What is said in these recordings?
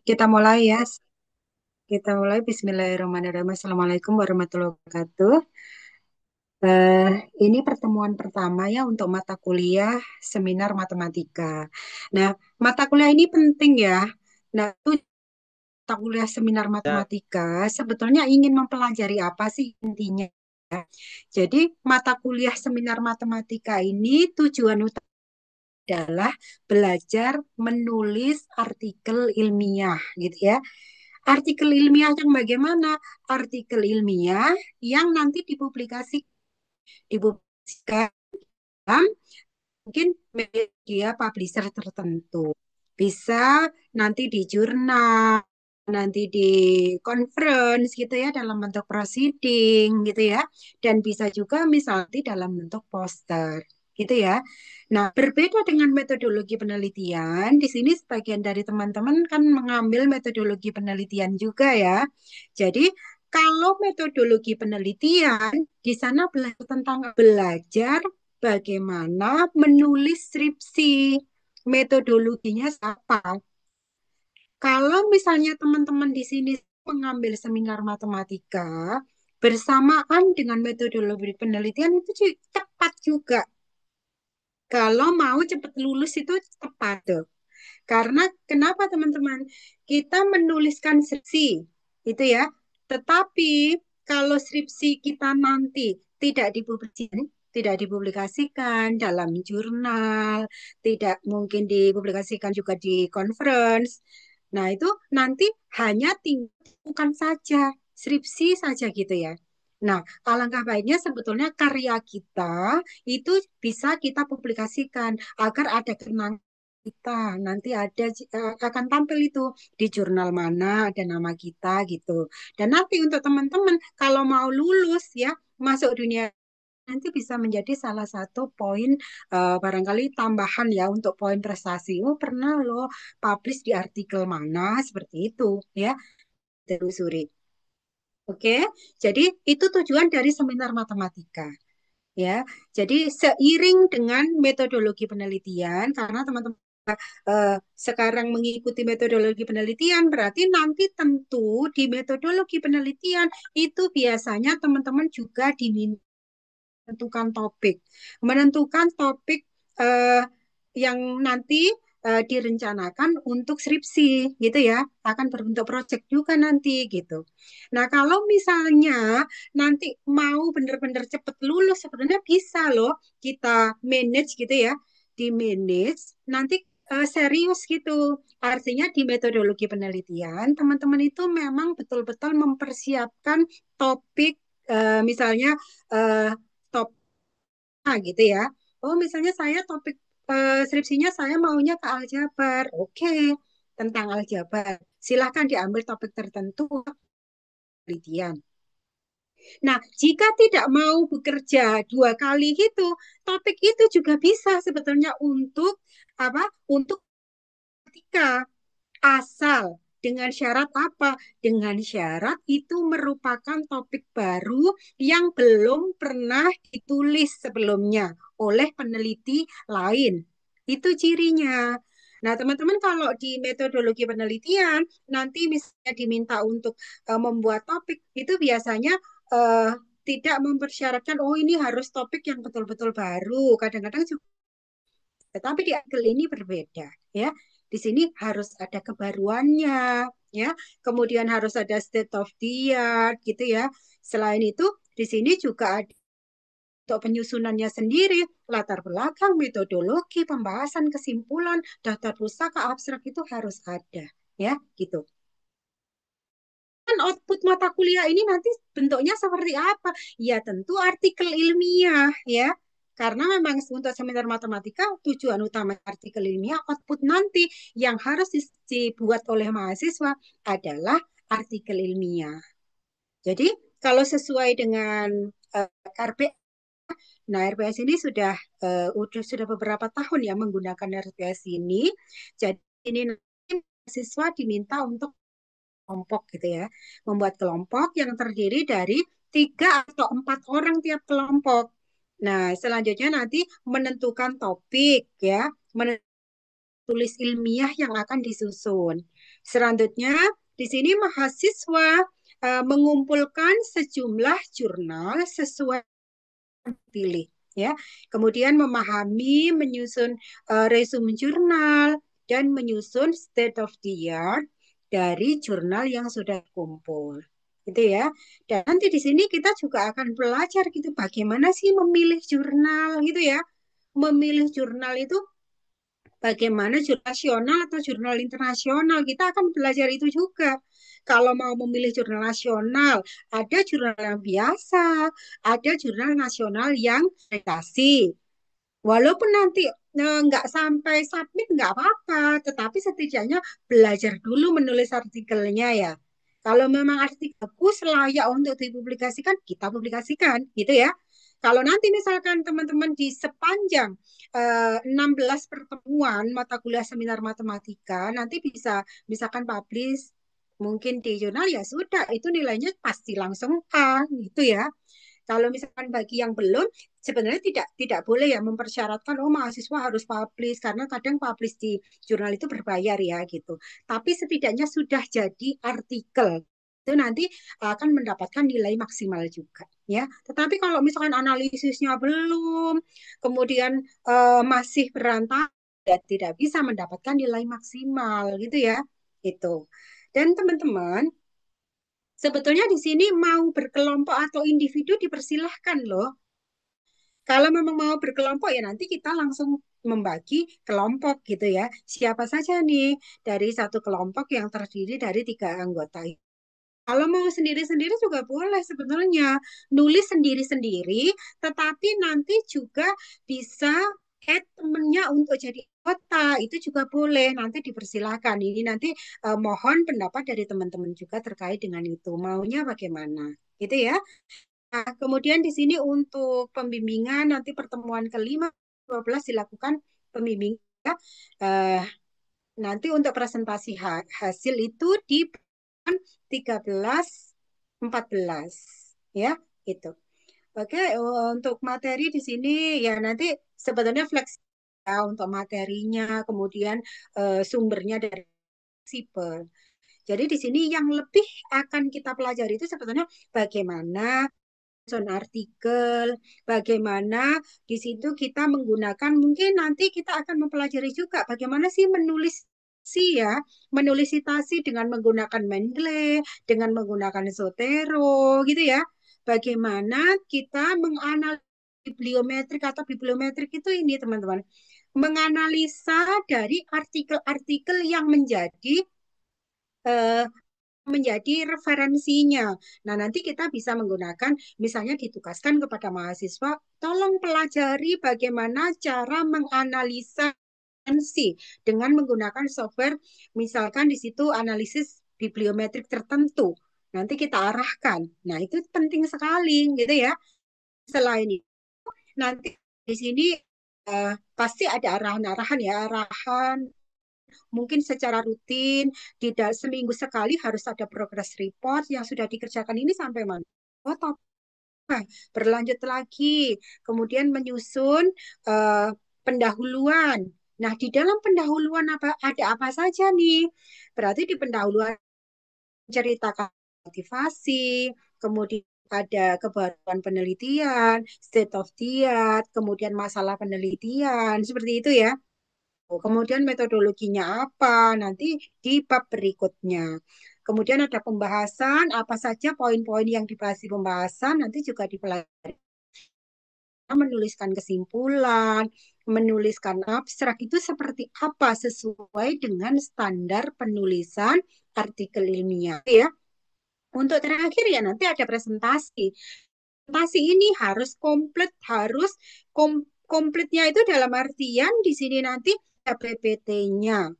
Kita mulai ya. Kita mulai. Bismillahirrahmanirrahim. Assalamualaikum warahmatullahi wabarakatuh. Eh, ini pertemuan pertama ya untuk mata kuliah seminar matematika. Nah, mata kuliah ini penting ya. Nah, itu mata kuliah seminar Ya, matematika sebetulnya ingin mempelajari apa sih intinya? Jadi, mata kuliah seminar matematika ini tujuan utama adalah belajar menulis artikel ilmiah gitu ya. Artikel ilmiah yang bagaimana? Artikel ilmiah yang nanti dipublikasikan dalam mungkin media publisher tertentu. Bisa nanti di jurnal, nanti di conference gitu ya dalam bentuk proceeding gitu ya. Dan bisa juga misalnya dalam bentuk poster gitu ya. Nah, berbeda dengan metodologi penelitian, di sini sebagian dari teman-teman kan mengambil metodologi penelitian juga ya. Jadi, kalau metodologi penelitian, di sana belajar tentang belajar bagaimana menulis skripsi, metodologinya apa. Kalau misalnya teman-teman di sini mengambil seminar matematika, bersamaan dengan metodologi penelitian itu tepat juga. Kalau mau cepat lulus itu tepat tuh. Karena kenapa teman-teman? Kita menuliskan skripsi, itu ya. Tetapi kalau skripsi kita nanti tidak dipublikasikan dalam jurnal, tidak mungkin dipublikasikan juga di conference. Nah, itu nanti hanya tinggalkan saja, skripsi saja gitu ya. Nah, alangkah baiknya sebetulnya karya kita itu bisa kita publikasikan agar ada kenang kita nanti akan tampil itu di jurnal mana ada nama kita gitu. Dan nanti untuk teman-teman kalau mau lulus ya masuk dunia nanti bisa menjadi salah satu poin barangkali tambahan ya untuk poin prestasi. Oh pernah loh publish di artikel mana seperti itu ya telusuri. Oke, jadi itu tujuan dari seminar matematika ya. Jadi seiring dengan metodologi penelitian, karena teman-teman sekarang mengikuti metodologi penelitian, berarti nanti tentu di metodologi penelitian itu biasanya teman-teman juga diminta menentukan topik eh, yang nanti direncanakan untuk skripsi gitu ya, akan berbentuk proyek juga nanti gitu. Nah, kalau misalnya nanti mau benar-benar cepat lulus, sebenarnya bisa loh kita manage gitu ya, di manage nanti serius gitu. Artinya di metodologi penelitian, teman-teman itu memang betul-betul mempersiapkan topik misalnya eh, topik gitu ya. Oh, misalnya saya topik skripsinya saya maunya ke aljabar. Oke, tentang aljabar. Silahkan diambil topik tertentu penelitian. Nah, jika tidak mau bekerja dua kali gitu, topik itu juga bisa sebetulnya untuk apa? Untuk ketika asal dengan syarat apa? Dengan syarat itu merupakan topik baru yang belum pernah ditulis sebelumnya oleh peneliti lain. Itu cirinya. Nah, teman-teman kalau di metodologi penelitian nanti misalnya diminta untuk membuat topik itu biasanya eh, tidak mempersyaratkan oh ini harus topik yang betul-betul baru. Kadang-kadang juga tetapi di artikel ini berbeda, ya. Di sini harus ada kebaruannya, ya. Kemudian harus ada state of the art, gitu ya. Selain itu, di sini juga ada untuk penyusunannya sendiri, latar belakang, metodologi, pembahasan, kesimpulan, daftar pustaka, abstrak itu harus ada, ya, gitu. Kan output mata kuliah ini nanti bentuknya seperti apa? Ya tentu artikel ilmiah ya. Karena memang untuk seminar matematika tujuan utama artikel ilmiah output nanti yang harus dibuat oleh mahasiswa adalah artikel ilmiah. Jadi kalau sesuai dengan RPS, nah RPS ini sudah beberapa tahun ya menggunakan RPS ini. Jadi ini nanti mahasiswa diminta untuk kelompok gitu ya. Membuat kelompok yang terdiri dari 3 atau 4 orang tiap kelompok. Nah, selanjutnya nanti menentukan topik ya, tulis ilmiah yang akan disusun. Selanjutnya, di sini mahasiswa mengumpulkan sejumlah jurnal sesuai pilih ya. Kemudian memahami, menyusun resume jurnal dan menyusun state of the art dari jurnal yang sudah kumpul. Gitu ya. Dan nanti di sini kita juga akan belajar gitu bagaimana sih memilih jurnal gitu ya. Memilih jurnal itu bagaimana jurnal nasional atau jurnal internasional. Kita akan belajar itu juga. Kalau mau memilih jurnal nasional, ada jurnal yang biasa, ada jurnal nasional yang akreditasi. Walaupun nanti nggak sampai submit nggak apa-apa, tetapi setidaknya belajar dulu menulis artikelnya ya. Kalau memang artikelku layak untuk dipublikasikan, kita publikasikan, gitu ya. Kalau nanti misalkan teman-teman di sepanjang 16 pertemuan mata kuliah seminar matematika, nanti bisa misalkan publish mungkin di jurnal ya sudah, itu nilainya pasti langsung A, gitu ya. Kalau misalkan bagi yang belum, sebenarnya tidak boleh ya mempersyaratkan oh mahasiswa harus publish karena kadang publish di jurnal itu berbayar ya gitu. Tapi setidaknya sudah jadi artikel itu nanti akan mendapatkan nilai maksimal juga ya. Tetapi kalau misalkan analisisnya belum, kemudian masih berantakan, ya tidak bisa mendapatkan nilai maksimal gitu ya. Itu. Dan teman-teman, sebetulnya di sini mau berkelompok atau individu dipersilahkan loh. Kalau memang mau berkelompok ya nanti kita langsung membagi kelompok gitu ya. Siapa saja nih dari satu kelompok yang terdiri dari 3 anggota. Kalau mau sendiri-sendiri juga boleh sebetulnya. Nulis sendiri-sendiri, tetapi nanti juga bisa add temennya untuk jadi anggota. Itu juga boleh, nanti dipersilakan. Ini nanti mohon pendapat dari teman-teman juga terkait dengan itu. Maunya bagaimana? Gitu ya. Nah, kemudian di sini untuk pembimbingan nanti pertemuan kelima 12 dilakukan pembimbingan. Eh, Nanti untuk presentasi hasil itu di 13 14 ya itu. Oke, untuk materi di sini ya nanti sebetulnya fleksibel ya, untuk materinya, kemudian sumbernya dari fleksibel. Jadi di sini yang lebih akan kita pelajari itu sebetulnya bagaimana menyusun artikel, bagaimana di situ kita menggunakan, mungkin nanti kita akan mempelajari juga bagaimana sih menulis ya, menulis citasi dengan menggunakan Mendeley, dengan menggunakan Zotero, gitu ya. Bagaimana kita menganalisis bibliometrik atau bibliometrik itu ini teman-teman, menganalisa dari artikel-artikel yang eh, menjadi referensinya. Nah, nanti kita bisa menggunakan, misalnya ditugaskan kepada mahasiswa, tolong pelajari bagaimana cara menganalisa referensi dengan menggunakan software, misalkan di situ analisis bibliometrik tertentu. Nanti kita arahkan. Nah, itu penting sekali, gitu ya. Selain itu, nanti di sini pasti ada arahan-arahan ya, arahan mungkin secara rutin, tidak seminggu sekali harus ada progress report yang sudah dikerjakan ini sampai mana. Oh, berlanjut lagi, kemudian menyusun eh, pendahuluan. Nah, di dalam pendahuluan ada apa saja nih? Berarti di pendahuluan ceritakan motivasi, kemudian ada kebaruan penelitian, state of the art, kemudian masalah penelitian, seperti itu ya. Kemudian metodologinya apa nanti di bab berikutnya. Kemudian ada pembahasan, apa saja poin-poin yang dibahas di pembahasan, nanti juga dipelajari. Menuliskan kesimpulan, menuliskan abstrak itu seperti apa sesuai dengan standar penulisan artikel ilmiah ya. Untuk terakhir ya nanti ada presentasi. Presentasi ini harus komplit, harus komplitnya itu dalam artian di sini nanti ada PPT-nya,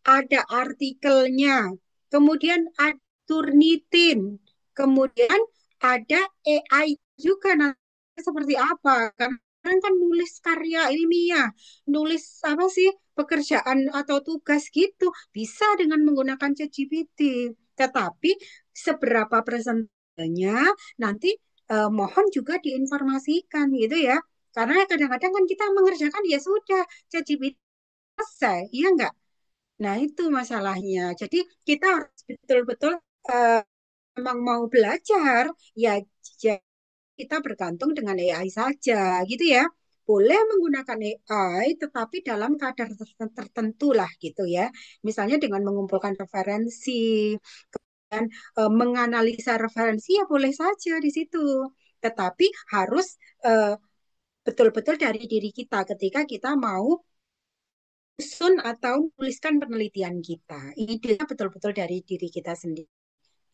ada artikelnya, kemudian ada Turnitin, kemudian ada AI juga nanti seperti apa. Kan kan nulis karya ilmiah, nulis apa sih pekerjaan atau tugas gitu bisa dengan menggunakan ChatGPT. Tetapi seberapa presentasinya nanti mohon juga diinformasikan gitu ya. Karena kadang-kadang kan kita mengerjakan ya sudah ChatGPT selesai, iya enggak? Nah, itu masalahnya. Jadi kita harus betul-betul eh, memang mau belajar, ya kita bergantung dengan AI saja, gitu ya. Boleh menggunakan AI, tetapi dalam kadar tertentu lah, gitu ya. Misalnya dengan mengumpulkan referensi, dan menganalisa referensi, ya boleh saja di situ. Tetapi harus eh, betul-betul dari diri kita ketika kita mau susun atau menuliskan penelitian kita. Ide betul-betul dari diri kita sendiri.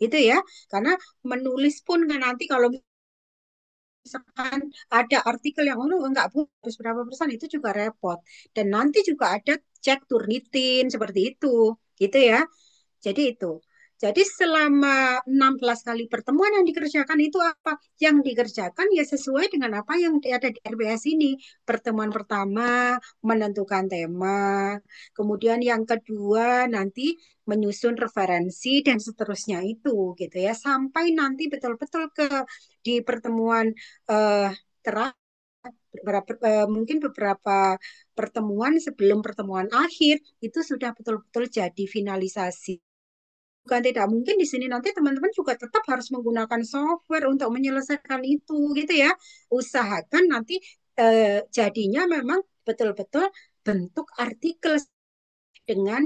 Itu ya, karena menulis pun kan nanti kalau misalkan ada artikel yang enggak harus berapa persen itu juga repot. Dan nanti juga ada cek turnitin seperti itu. Gitu ya. Jadi itu. Jadi selama 16 kali pertemuan yang dikerjakan itu apa? Yang dikerjakan ya sesuai dengan apa yang ada di RBS ini. Pertemuan pertama menentukan tema, kemudian yang kedua nanti menyusun referensi dan seterusnya itu gitu ya. Sampai nanti betul-betul ke di pertemuan terakhir mungkin beberapa pertemuan sebelum pertemuan akhir itu sudah betul-betul jadi finalisasi. Bukan tidak mungkin di sini nanti teman-teman juga tetap harus menggunakan software untuk menyelesaikan itu gitu ya. Usahakan nanti jadinya memang betul-betul bentuk artikel dengan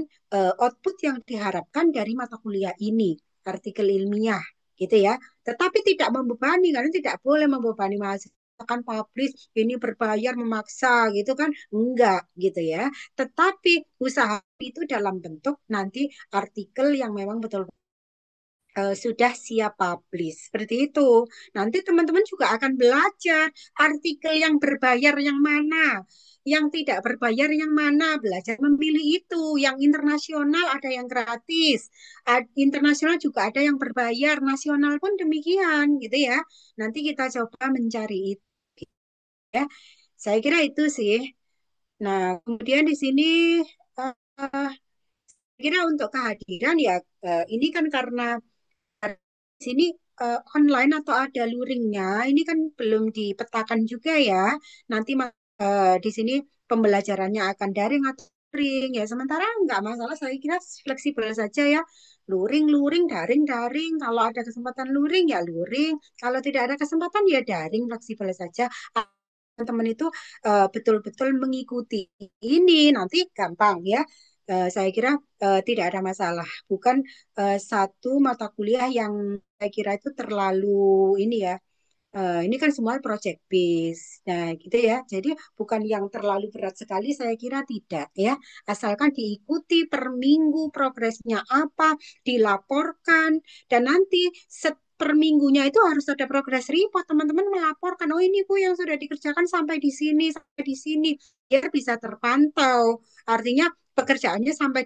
output yang diharapkan dari mata kuliah ini, artikel ilmiah gitu ya. Tetapi tidak membebani karena tidak boleh membebani mahasiswa akan publish ini berbayar memaksa gitu kan enggak gitu ya, tetapi usaha itu dalam bentuk nanti artikel yang memang betul sudah siap publish. Seperti itu. Nanti teman-teman juga akan belajar artikel yang berbayar yang mana, yang tidak berbayar yang mana, belajar memilih itu. Yang internasional ada yang gratis, internasional juga ada yang berbayar, nasional pun demikian, gitu ya. Nanti kita coba mencari itu, ya. Saya kira itu sih. Nah, kemudian di sini uh, kira untuk kehadiran ya ini kan karena di sini online atau ada luringnya, ini kan belum dipetakan juga ya. Nanti di sini pembelajarannya akan daring atau luring ya. Sementara nggak masalah, saya kira fleksibel saja ya. Luring, luring, daring, daring. Kalau ada kesempatan luring ya luring. Kalau tidak ada kesempatan ya daring, fleksibel saja. Teman-teman itu betul-betul mengikuti ini nanti gampang ya. Saya kira tidak ada masalah. Bukan satu mata kuliah yang saya kira itu terlalu ini ya. Ini kan semua project base. Nah, gitu ya. Jadi bukan yang terlalu berat sekali, saya kira tidak ya. Asalkan diikuti per minggu progresnya apa, dilaporkan dan nanti per minggunya itu harus ada progress report. Teman-teman melaporkan, oh ini Bu yang sudah dikerjakan sampai di sini. Biar bisa terpantau. Artinya pekerjaannya sampai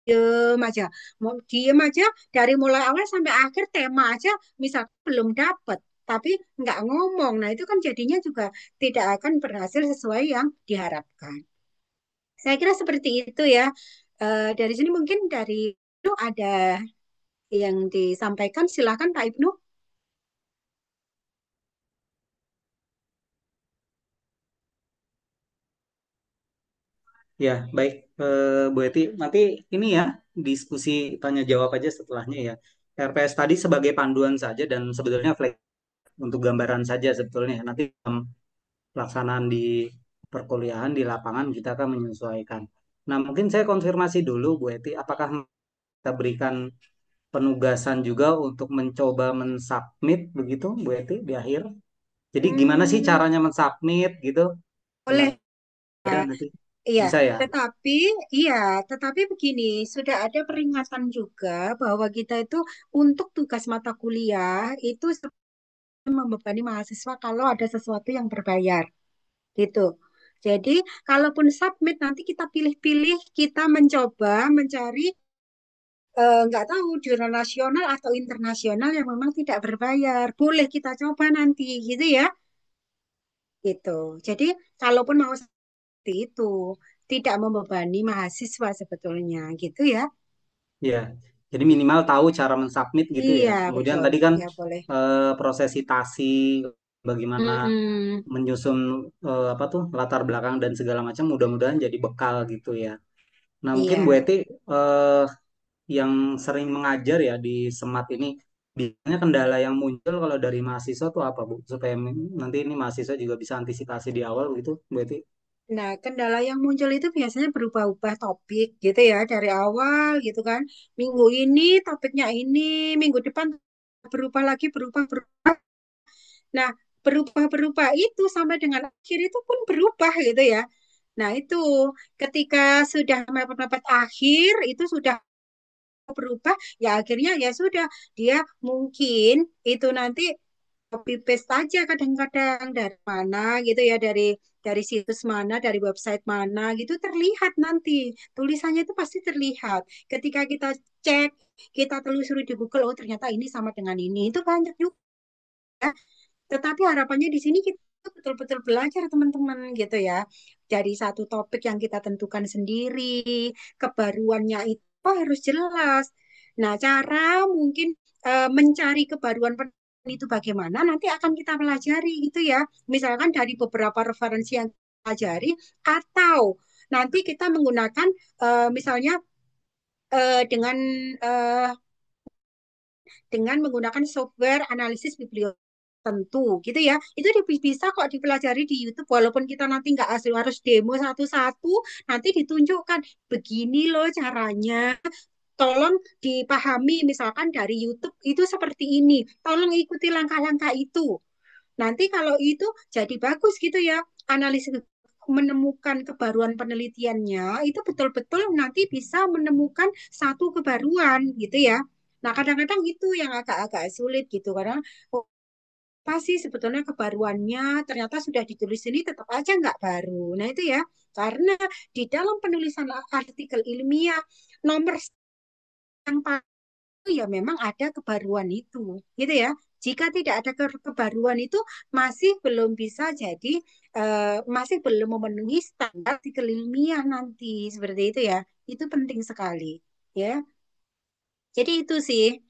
diem aja. Mau diem aja dari mulai awal sampai akhir tema aja misal belum dapat tapi nggak ngomong. Nah, itu kan jadinya juga tidak akan berhasil sesuai yang diharapkan. Saya kira seperti itu ya. Dari sini mungkin dari itu ada yang disampaikan. Silakan Pak Ibnu. Ya, baik, Bu Eti. Nanti ini ya, diskusi tanya jawab aja setelahnya ya. RPS tadi sebagai panduan saja dan sebetulnya untuk gambaran saja sebetulnya. Nanti dalam pelaksanaan di perkuliahan di lapangan kita akan menyesuaikan. Nah, mungkin saya konfirmasi dulu Bu Eti, apakah kita berikan penugasan juga untuk mencoba mensubmit begitu Bu Eti di akhir? Jadi gimana sih Hmm, caranya mensubmit gitu? Benar, boleh. ada nanti Iya, bisa ya? tetapi iya, tetapi begini, sudah ada peringatan juga bahwa kita itu untuk tugas mata kuliah itu membebani mahasiswa kalau ada sesuatu yang berbayar, gitu. Jadi, kalaupun submit nanti kita pilih-pilih, kita mencoba mencari nggak tahu jurnal nasional atau internasional yang memang tidak berbayar. Boleh kita coba nanti, gitu ya, gitu. Jadi, kalaupun mau seperti itu, tidak membebani mahasiswa sebetulnya, gitu ya. Iya, jadi minimal tahu cara mensubmit gitu ya. Iya, Kemudian betul. tadi kan Ya, boleh. proses citasi, bagaimana Mm-mm. menyusun apa tuh latar belakang dan segala macam mudah-mudahan jadi bekal gitu ya. Nah, mungkin Bu Iya. Eti yang sering mengajar ya di Semat ini, biasanya kendala yang muncul kalau dari mahasiswa tuh apa, Bu? Supaya nanti ini mahasiswa juga bisa antisipasi di awal gitu, Bu Eti. Nah, kendala yang muncul itu biasanya berubah-ubah topik gitu ya dari awal gitu kan. Minggu ini topiknya ini, minggu depan berubah lagi, berubah. Nah, berubah-berubah itu sampai dengan akhir itu pun berubah gitu ya. Nah, itu ketika sudah mepet-mepet akhir itu sudah berubah, ya akhirnya ya sudah dia mungkin itu nanti copy paste aja kadang-kadang dari mana gitu ya, dari situs mana, dari website mana gitu terlihat nanti tulisannya itu pasti terlihat ketika kita cek, kita telusuri di Google, oh ternyata ini sama dengan ini, itu banyak juga. Tetapi harapannya di sini kita betul-betul belajar teman-teman gitu ya. Dari satu topik yang kita tentukan sendiri, kebaruannya itu harus jelas. Nah, cara mungkin mencari kebaruan itu bagaimana nanti akan kita pelajari gitu ya. Misalkan dari beberapa referensi yang kita pelajari, atau nanti kita menggunakan misalnya dengan eh, dengan menggunakan software analisis biblioteksnya tentu gitu ya, itu bisa kok dipelajari di YouTube walaupun kita nanti nggak asli harus demo satu-satu, nanti ditunjukkan begini loh caranya, tolong dipahami misalkan dari YouTube itu seperti ini, tolong ikuti langkah-langkah itu. Nanti kalau itu jadi bagus gitu ya, analisis menemukan kebaruan penelitiannya itu betul-betul nanti bisa menemukan satu kebaruan gitu ya. Nah, kadang-kadang itu yang agak-agak sulit gitu karena oh, apa sih sebetulnya kebaruannya, ternyata sudah ditulis ini tetap aja nggak baru. Nah, itu ya, karena di dalam penulisan artikel ilmiah nomor yang ya memang ada kebaruan itu, gitu ya. Jika tidak ada kebaruan itu masih belum bisa jadi masih belum memenuhi standar di ilmiah nanti seperti itu ya. Itu penting sekali, ya. Jadi itu sih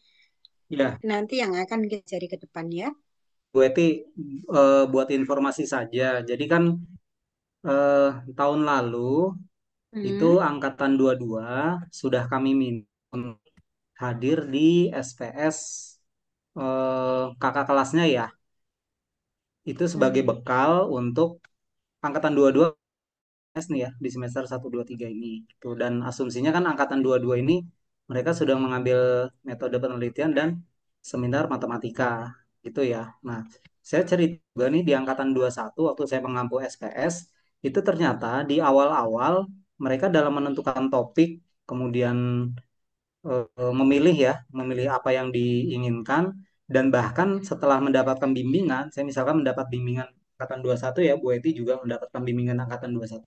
Ya, nanti yang akan kita cari ke depan ya. Bu Eti, buat informasi saja. Jadi kan tahun lalu itu Hmm, angkatan 22 sudah kami minta hadir di SPS kakak kelasnya ya. Itu sebagai hmm, bekal untuk angkatan 22 nih ya di semester 1 2 3 ini gitu. Dan asumsinya kan angkatan 22 ini mereka sudah mengambil metode penelitian dan seminar matematika gitu ya. Nah, saya cerita juga nih di angkatan 21 waktu saya mengampu SPS itu ternyata di awal-awal mereka dalam menentukan topik kemudian memilih ya, memilih apa yang diinginkan dan bahkan setelah mendapatkan bimbingan, saya misalkan mendapat bimbingan angkatan 21 ya, Bu Eti juga mendapatkan bimbingan angkatan 21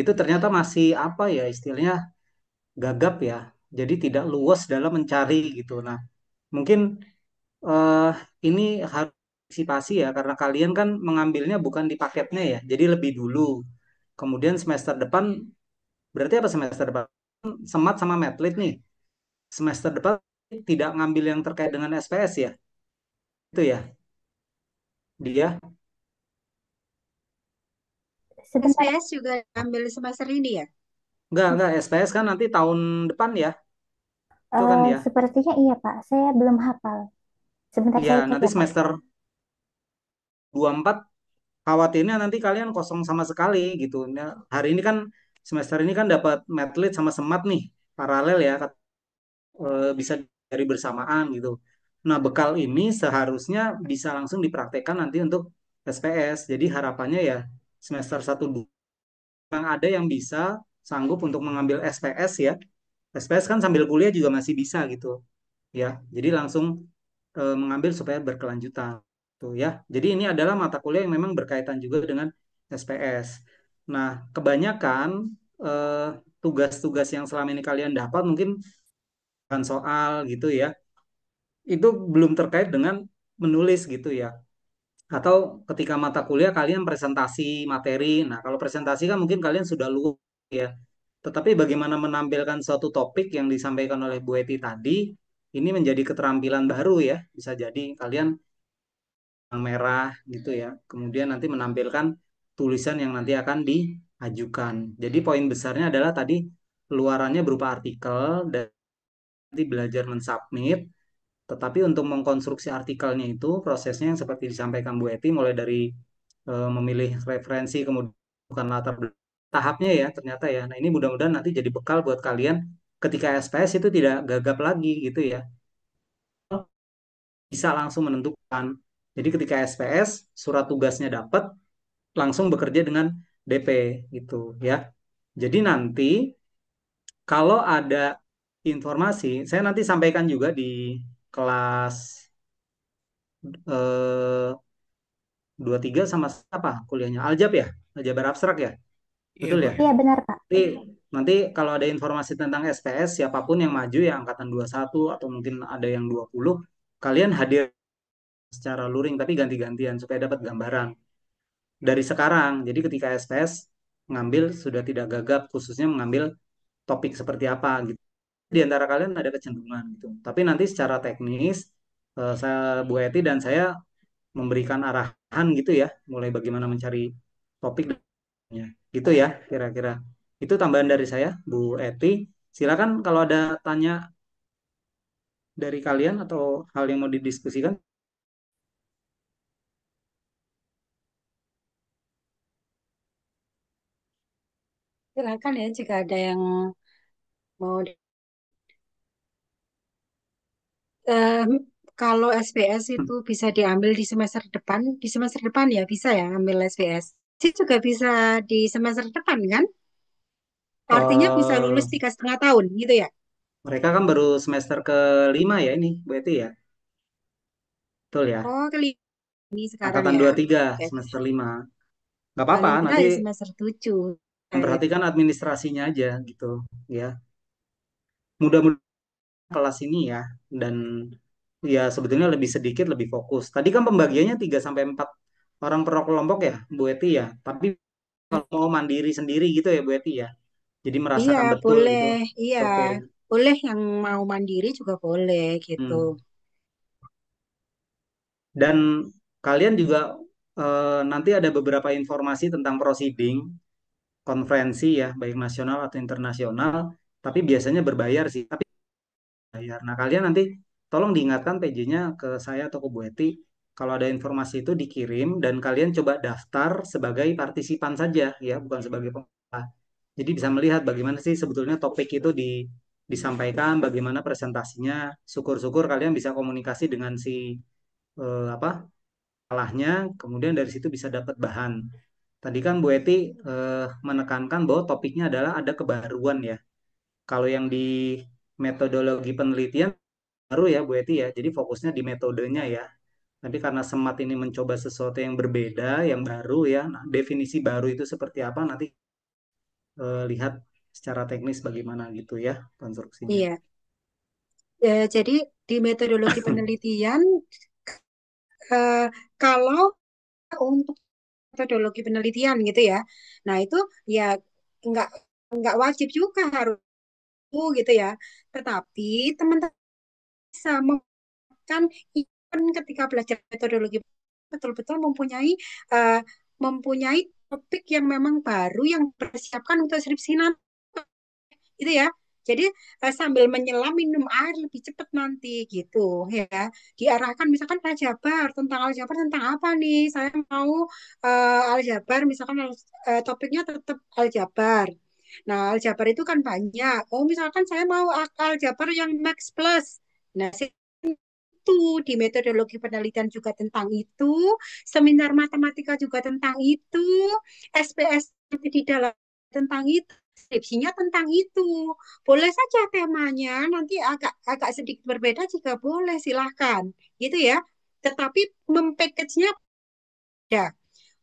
itu ternyata masih apa ya istilahnya gagap ya. Jadi tidak luas dalam mencari gitu. Nah, mungkin eh, ini harus antisipasi ya karena kalian kan mengambilnya bukan di paketnya ya. Jadi lebih dulu. Kemudian semester depan berarti apa semester depan? Semat sama Medlit nih. Semester depan tidak ngambil yang terkait dengan SPS ya. Itu ya. Dia Sebentar, SPS juga ambil semester ini ya. enggak SPS kan nanti tahun depan ya. Itu kan dia. sepertinya iya Pak. Saya belum hafal. Sebentar Iya, saya cek nanti ya Pak. semester 24 khawatirnya nanti kalian kosong sama sekali gitu. Nah, hari ini kan semester ini kan dapat medlit sama semat nih paralel ya bisa dari bersamaan gitu. Nah, bekal ini seharusnya bisa langsung dipraktekkan nanti untuk SPS. Jadi harapannya ya semester 1 2 yang ada yang bisa sanggup untuk mengambil SPS ya. SPS kan sambil kuliah juga masih bisa gitu ya. Jadi langsung mengambil supaya berkelanjutan tuh ya. Jadi ini adalah mata kuliah yang memang berkaitan juga dengan SPS. Nah, kebanyakan eh, tugas-tugas yang selama ini kalian dapat mungkin bukan soal gitu ya. Itu belum terkait dengan menulis gitu ya. Atau ketika mata kuliah kalian presentasi materi. Nah, kalau presentasi kan mungkin kalian sudah luwes ya. Tetapi bagaimana menampilkan suatu topik yang disampaikan oleh Bu Eti tadi, ini menjadi keterampilan baru ya. Bisa jadi kalian yang merah gitu ya. Kemudian nanti menampilkan tulisan yang nanti akan diajukan. Jadi poin besarnya adalah tadi luarannya berupa artikel dan nanti belajar mensubmit. Tetapi untuk mengkonstruksi artikelnya itu prosesnya yang seperti disampaikan Bu Eti, mulai dari memilih referensi, kemudian bukan latar belakang, tahapnya ya ternyata ya. Nah ini mudah-mudahan nanti jadi bekal buat kalian ketika SPS itu tidak gagap lagi gitu ya. Bisa langsung menentukan. Jadi ketika SPS surat tugasnya dapat langsung bekerja dengan DP gitu ya. Jadi nanti kalau ada informasi, saya nanti sampaikan juga di kelas eh, 23 sama apa kuliahnya? Aljab ya? Aljabar abstrak ya? Iya, Betul Bu. ya? Iya benar, Kak. Nanti, nanti kalau ada informasi tentang SPS, siapapun yang maju ya angkatan 21 atau mungkin ada yang 20, kalian hadir secara luring tapi ganti-gantian supaya dapat gambaran dari sekarang. Jadi ketika SPS ngambil sudah tidak gagap, khususnya mengambil topik seperti apa gitu. Di antara kalian ada kecenderungan gitu. Tapi nanti secara teknis, saya Bu Eti dan saya memberikan arahan gitu ya, mulai bagaimana mencari topik ya. Gitu ya, kira-kira. Itu tambahan dari saya, Bu Eti. Silakan kalau ada tanya dari kalian atau hal yang mau didiskusikan. Silakan ya jika ada yang mau. Em, Kalau SPS itu bisa diambil di semester depan ya bisa ya ambil SPS. Sih juga bisa di semester depan kan? Artinya bisa eh lulus 3,5 tahun gitu ya? Mereka kan baru semester kelima ya ini, Bu Eti ya. Betul ya. Oh, kali ini sekarang Angkatan ya. 23 Oke. semester 5. Nggak apa-apa, Paling benar nanti ya semester 7. memperhatikan administrasinya aja gitu ya. Mudah-mudahan kelas ini ya, dan ya sebetulnya lebih sedikit lebih fokus. Tadi kan pembagiannya 3 sampai 4 orang per kelompok ya, Bu Eti ya. Tapi kalau mau mandiri sendiri gitu ya, Bu Eti ya. Jadi Iya, merasakan betul boleh. gitu. Iya, Oke. boleh yang mau mandiri juga boleh gitu. Hmm. Dan kalian juga nanti ada beberapa informasi tentang proceeding konferensi ya, baik nasional atau internasional, tapi biasanya berbayar sih. Tapi bayar. Nah, kalian nanti tolong diingatkan PJ-nya ke saya atau ke Bu Eti. Kalau ada informasi itu dikirim dan kalian coba daftar sebagai partisipan saja ya, bukan sebagai peserta. Jadi bisa melihat bagaimana sih sebetulnya topik itu disampaikan, bagaimana presentasinya. Syukur-syukur kalian bisa komunikasi dengan si apa salahnya, kemudian dari situ bisa dapat bahan. Tadi kan Bu Eti menekankan bahwa topiknya adalah ada kebaruan ya. Kalau yang di metodologi penelitian baru ya Bu Eti ya. Jadi fokusnya di metodenya ya. Tapi karena Semat ini mencoba sesuatu yang berbeda, yang baru ya. Nah, definisi baru itu seperti apa nanti lihat secara teknis bagaimana gitu ya konstruksinya. Iya. Jadi di metodologi penelitian, eh, kalau untuk metodologi penelitian gitu ya, nah itu ya nggak nggak wajib juga harus gitu ya. Tetapi teman-teman bisa kan even ketika belajar metodologi betul-betul eh, mempunyai topik yang memang baru yang dipersiapkan untuk skripsi nanti gitu ya. Jadi sambil menyelam minum air lebih cepat nanti gitu ya. Diarahkan misalkan aljabar tentang apa nih? Saya mau aljabar misalkan topiknya tetap aljabar. Nah, aljabar itu kan banyak. Oh, misalkan saya mau aljabar yang max plus. Nah, itu di metodologi penelitian juga tentang itu, seminar matematika juga tentang itu, SPS di dalam tentang itu, skripsinya tentang itu. Boleh saja temanya nanti agak agak sedikit berbeda jika boleh silahkan, gitu ya. Tetapi mempackage-nya ada.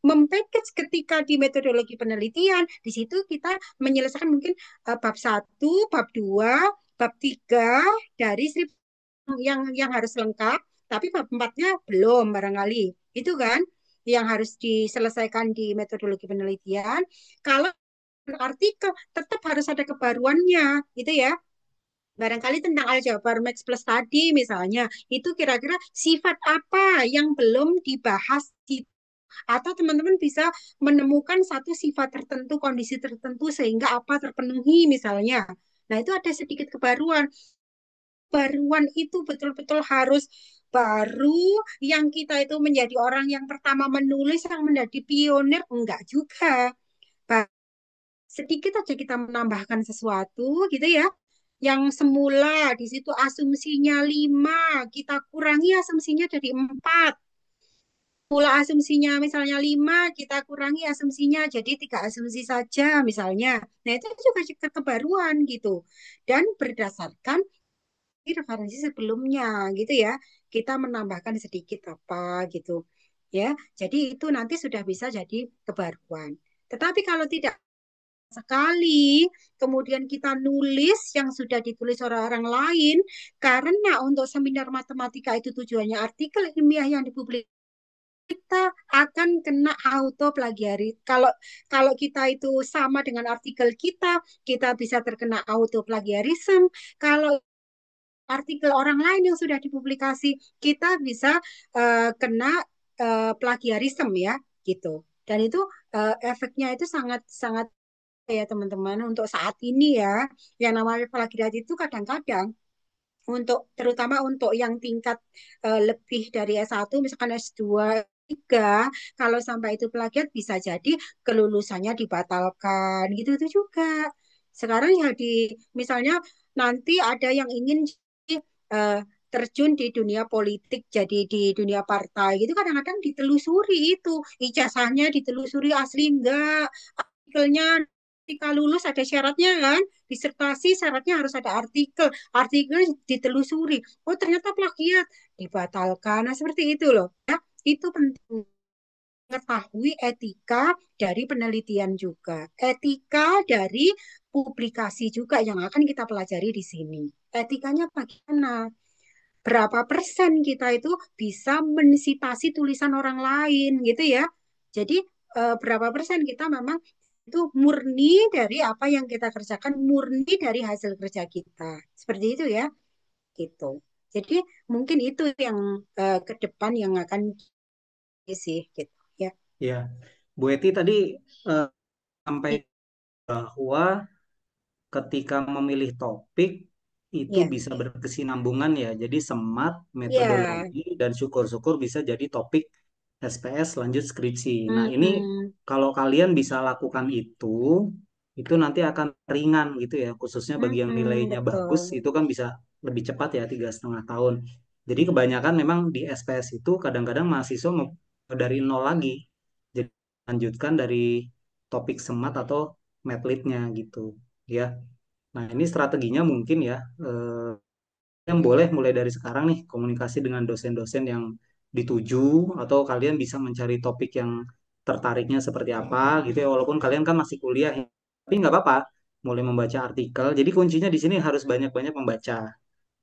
Mempackage ketika di metodologi penelitian, di situ kita menyelesaikan mungkin bab 1, bab 2, bab 3 dari skripsi yang harus lengkap, tapi bab 4-nya belum barangkali. Itu kan yang harus diselesaikan di metodologi penelitian. Kalau artikel tetap harus ada kebaruannya, gitu ya. Barangkali tentang aljabar max plus tadi misalnya, itu kira-kira sifat apa yang belum dibahas Atau teman-teman bisa menemukan satu sifat tertentu, kondisi tertentu sehingga apa terpenuhi misalnya. Nah, itu ada sedikit kebaruan. Baruan itu betul-betul harus baru yang kita itu menjadi orang yang pertama menulis, yang menjadi pionir, enggak juga. Sedikit aja kita menambahkan sesuatu gitu ya. Yang semula di situ asumsinya 5, kita kurangi asumsinya jadi 4. Mula asumsinya misalnya 5, kita kurangi asumsinya jadi 3 asumsi saja misalnya. Nah, itu juga kebaruan gitu. Dan berdasarkan referensi sebelumnya gitu ya. Kita menambahkan sedikit apa gitu. Ya, jadi itu nanti sudah bisa jadi kebaruan. Tetapi kalau tidak sekali, kemudian kita nulis yang sudah ditulis oleh orang lain, karena untuk seminar matematika itu tujuannya artikel ilmiah yang dipublikasi, kita akan kena auto plagiari. Kalau kalau kita itu sama dengan artikel kita bisa terkena auto plagiarisme. Kalau artikel orang lain yang sudah dipublikasi, kita bisa kena plagiarisme ya, gitu. Dan itu efeknya itu sangat sangat ya teman-teman untuk saat ini ya, yang namanya plagiat itu kadang-kadang terutama untuk yang tingkat lebih dari S1 misalkan S2 3, kalau sampai itu plagiat bisa jadi kelulusannya dibatalkan gitu itu juga. Sekarang ya misalnya nanti ada yang ingin eh, terjun di dunia politik, jadi di dunia partai gitu kadang-kadang ditelusuri itu ijazahnya, ditelusuri asli enggak, artikelnya ketika lulus ada syaratnya kan, disertasi syaratnya harus ada artikel ditelusuri, oh ternyata plagiat, dibatalkan. Nah seperti itu loh ya, itu penting mengetahui etika dari penelitian juga, etika dari publikasi juga yang akan kita pelajari di sini. Etikanya bagaimana? Berapa persen kita itu bisa mensitasi tulisan orang lain gitu ya. Jadi berapa persen kita memang itu murni dari apa yang kita kerjakan, murni dari hasil kerja kita. Seperti itu ya, gitu. Jadi mungkin itu yang ke depan yang akan sih gitu ya. Ya, Bu Eti tadi eh, sampai I- bahwa ketika memilih topik itu Iya, bisa berkesinambungan ya. Jadi semat, iya. metodologi, dan syukur-syukur bisa jadi topik SPS lanjut skripsi. Nah, ini Mm-mm. kalau kalian bisa lakukan itu nanti akan ringan gitu ya. Khususnya bagi yang Mm-mm, nilainya bagus, betul. itu kan bisa lebih cepat ya, 3,5 tahun. Jadi kebanyakan memang di SPS itu kadang-kadang mahasiswa mau dari nol lagi. Jadi lanjutkan dari topik semat atau matleadnya gitu ya. Nah, ini strateginya mungkin ya, yang boleh mulai dari sekarang nih komunikasi dengan dosen-dosen yang dituju, atau kalian bisa mencari topik yang tertariknya seperti apa gitu ya, walaupun kalian kan masih kuliah ya. Tapi nggak apa-apa, mulai membaca artikel. Jadi kuncinya di sini harus banyak-banyak membaca.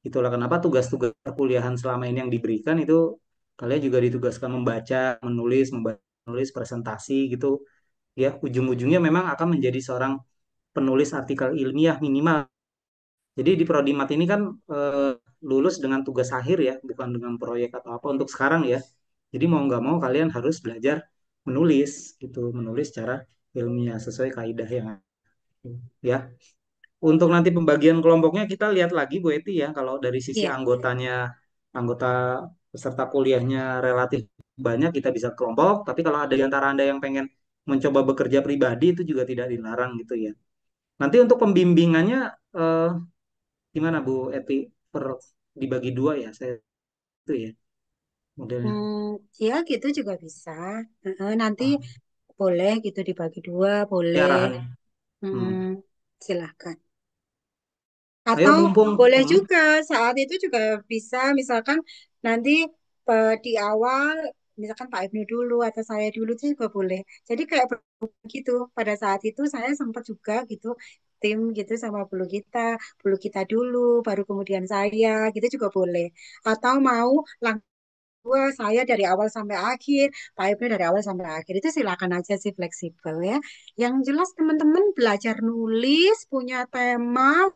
Itulah kenapa tugas-tugas perkuliahan selama ini yang diberikan itu kalian juga ditugaskan membaca, menulis presentasi gitu ya. Ujung-ujungnya memang akan menjadi seorang penulis artikel ilmiah minimal. Jadi di Prodimat ini kan eh, lulus dengan tugas akhir ya, bukan dengan proyek atau apa untuk sekarang ya. Jadi mau nggak mau kalian harus belajar menulis gitu, menulis secara ilmiah sesuai kaidah yang ada, ya. Untuk nanti pembagian kelompoknya kita lihat lagi Bu Eti ya. Kalau dari sisi Iya. anggota peserta kuliahnya relatif banyak, kita bisa kelompok. Tapi kalau ada di antara Anda yang pengen mencoba bekerja pribadi, itu juga tidak dilarang gitu ya. Nanti untuk pembimbingannya eh, gimana Bu Eti, per dibagi dua ya, saya itu ya modelnya. Ya gitu juga bisa. Nanti Ah, boleh gitu dibagi dua, ya boleh. arahannya. Mm, Hmm. silahkan. Ayo Atau mumpung. boleh Hmm. juga saat itu juga bisa, misalkan nanti di awal, misalkan Pak Ibnu dulu atau saya dulu itu juga boleh. Jadi kayak gitu. Pada saat itu saya sempat juga gitu tim gitu sama bulu kita dulu, baru kemudian saya gitu juga boleh. Atau mau langsung dua, saya dari awal sampai akhir, Pak Ibnu dari awal sampai akhir, itu silakan aja sih, fleksibel ya. Yang jelas teman-teman belajar nulis, punya tema,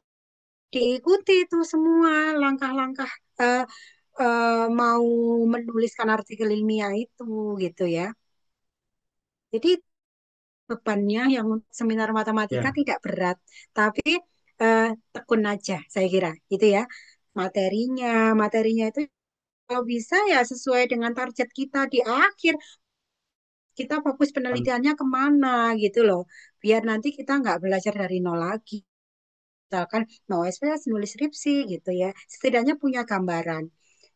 diikuti itu semua langkah-langkah mau menuliskan artikel ilmiah itu gitu ya. Jadi bebannya yang untuk seminar matematika Ya, tidak berat, tapi tekun aja saya kira gitu ya. Materinya itu kalau bisa ya sesuai dengan target kita di akhir, kita fokus penelitiannya kemana gitu loh. Biar nanti kita nggak belajar dari nol lagi. Misalkan mau SPS, nulis skripsi gitu ya. Setidaknya punya gambaran.